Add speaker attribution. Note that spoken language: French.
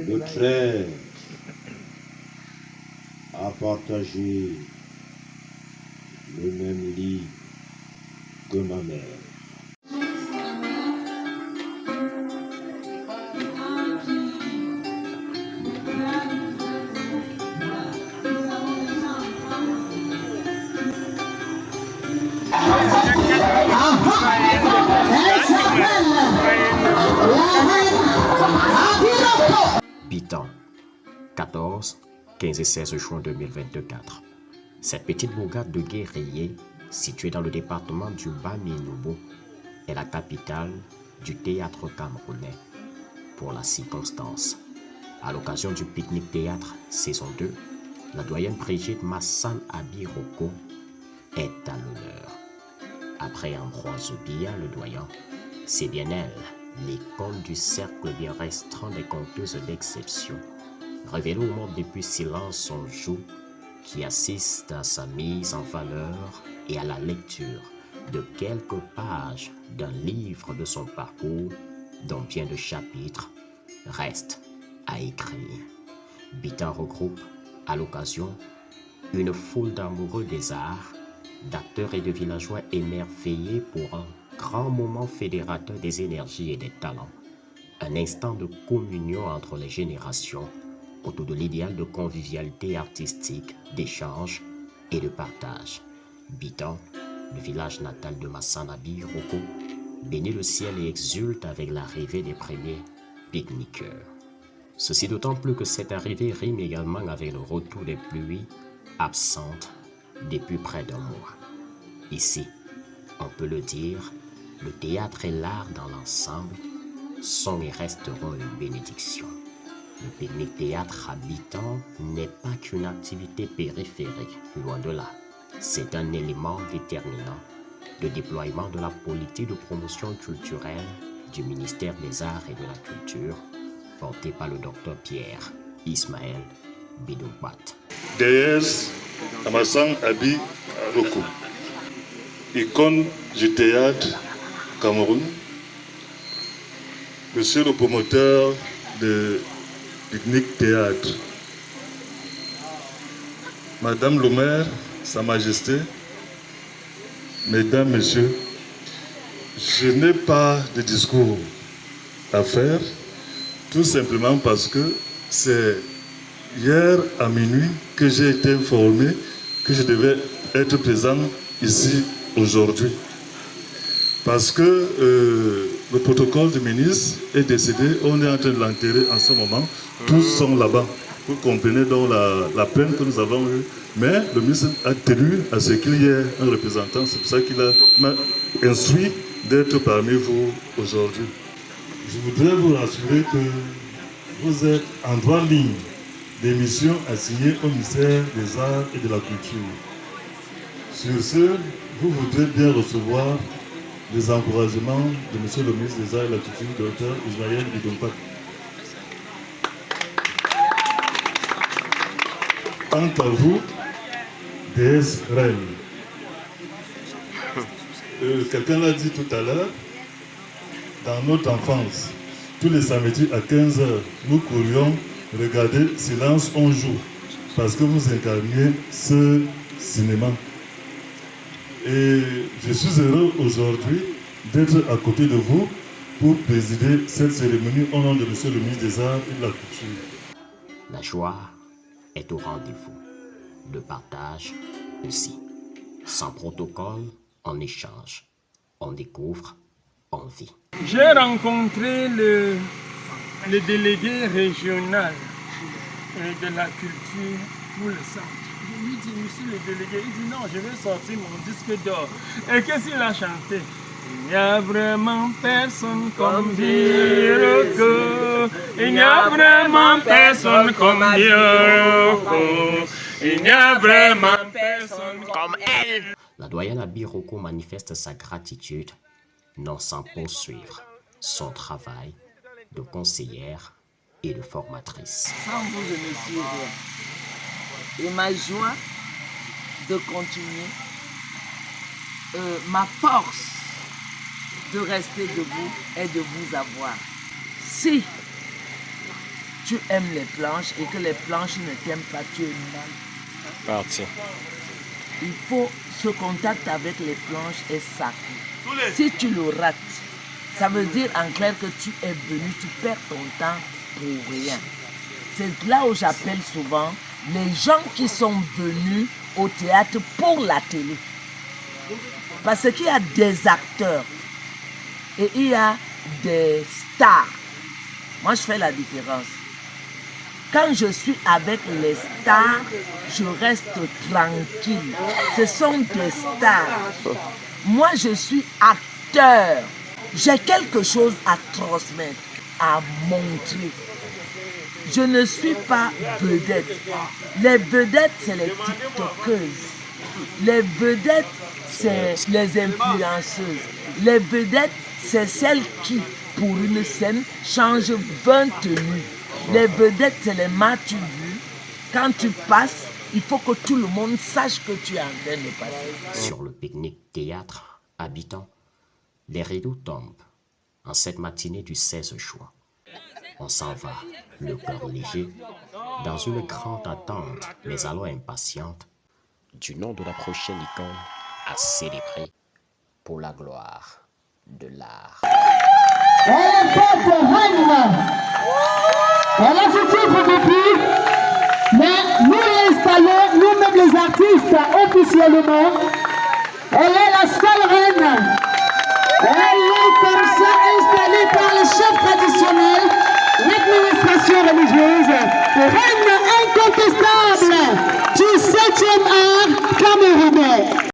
Speaker 1: Le 13 a partagé le même lit que ma mère.
Speaker 2: Bitan, 14, 15 et 16 juin 2024. Cette petite bourgade de guerriers, située dans le département du Bas-Minobo, est la capitale du théâtre camerounais. Pour la circonstance, à l'occasion du pique-nique théâtre saison 2, la doyenne Brigitte Massan Abiroko est à l'honneur. Après Ambroise Bia, le doyen, c'est bien elle, l'icône du cercle bien restreint des conteuses d'exception, révélée au monde depuis silence son joug, qui assiste à sa mise en valeur et à la lecture de quelques pages d'un livre de son parcours, dont bien de chapitres restent à écrire. Bitan regroupe, à l'occasion, une foule d'amoureux des arts, d'acteurs et de villageois émerveillés pour un grand moment fédérateur des énergies et des talents, un instant de communion entre les générations autour de l'idéal de convivialité artistique, d'échange et de partage. Bitan, le village natal de Massan Abiroko, bénit le ciel et exulte avec l'arrivée des premiers pique-niqueurs. Ceci d'autant plus que cette arrivée rime également avec le retour des pluies absentes depuis près d'un mois. Ici, on peut le dire, le théâtre et l'art dans l'ensemble sont et resteront une bénédiction. Le pique-nique théâtre habitant n'est pas qu'une activité périphérique, loin de là. C'est un élément déterminant de déploiement de la politique de promotion culturelle du ministère des Arts et de la Culture, porté par le docteur Pierre Ismaël Bidoubat.
Speaker 3: Déesse Massan Abiroko, icône du théâtre Cameroun, monsieur le promoteur de pique-nique théâtre, madame le maire, sa majesté, mesdames, messieurs, je n'ai pas de discours à faire, tout simplement parce que c'est hier à minuit que j'ai été informé que je devais être présent ici aujourd'hui. Parce que le protocole du ministre est décédé, on est en train de l'enterrer en ce moment, tous sont là-bas. Vous comprenez donc la peine que nous avons eue. Mais le ministre a tenu à ce qu'il y ait un représentant, c'est pour ça qu'il m'a instruit d'être parmi vous aujourd'hui. Je voudrais vous rassurer que vous êtes en droite ligne des missions assignées au ministère des Arts et de la Culture. Sur ce, vous voudrez bien recevoir les encouragements de M. le ministre des Arts et de la Culture, Dr Ismaël Bidoubat. Quant à vous, déesse reine, quelqu'un l'a dit tout à l'heure, dans notre enfance, tous les samedis à 15h, nous courions regarder Silence on joue, parce que vous incarniez ce cinéma. Et je suis heureux aujourd'hui d'être à côté de vous pour présider cette cérémonie au nom de M. le ministre des Arts et de la Culture.
Speaker 2: La joie est au rendez-vous, le partage aussi. Sans protocole, on échange, on découvre, on vit.
Speaker 4: J'ai rencontré le délégué régional de la culture pour le centre. Je lui dis, monsieur le délégué, il dit non, je vais sortir mon disque d'or. Et qu'est-ce qu'il a chanté? Il n'y a vraiment personne comme Biroko. Il n'y a vraiment personne comme Biroko. Il n'y a vraiment personne comme elle.
Speaker 2: La doyenne Abiroko manifeste sa gratitude, non sans poursuivre son travail de conseillère et de formatrice.
Speaker 5: Sans vous, je ne suis rien. Et ma joie de continuer, ma force de rester debout est de vous avoir. Si tu aimes les planches et que les planches ne t'aiment pas, tu es mal
Speaker 2: Parti.
Speaker 5: il faut ce contact avec les planches est sacré. Si tu le rates, ça veut dire en clair que tu es venu, tu perds ton temps pour rien. C'est là où j'appelle souvent les gens qui sont venus au théâtre pour la télé. Parce qu'il y a des acteurs et il y a des stars. Moi, je fais la différence. Quand je suis avec les stars, je reste tranquille. Ce sont des stars. Moi, je suis acteur. J'ai quelque chose à transmettre, à montrer. Je ne suis pas vedette. Les vedettes, c'est les tiktokeuses. Les vedettes, c'est les influenceuses. Les vedettes, c'est celles qui, pour une scène, changent 20 tenues. Les vedettes, c'est les m'as-tu vu. Quand tu passes, il faut que tout le monde sache que tu es en train de passer.
Speaker 2: Sur le pique-nique théâtre habitant, les rideaux tombent en cette matinée du 16 juin. On s'en va, le cœur léger, dans une grande attente, mais alors impatiente, du nom de la prochaine icône à célébrer pour la gloire de l'art.
Speaker 6: Elle est faite reine. Elle a ce titre depuis, mais nous l'installons, nous-mêmes les artistes, officiellement. Elle est la seule reine. Elle est comme ça installée par le chef traditionnel, l'administration religieuse. Reine incontestable.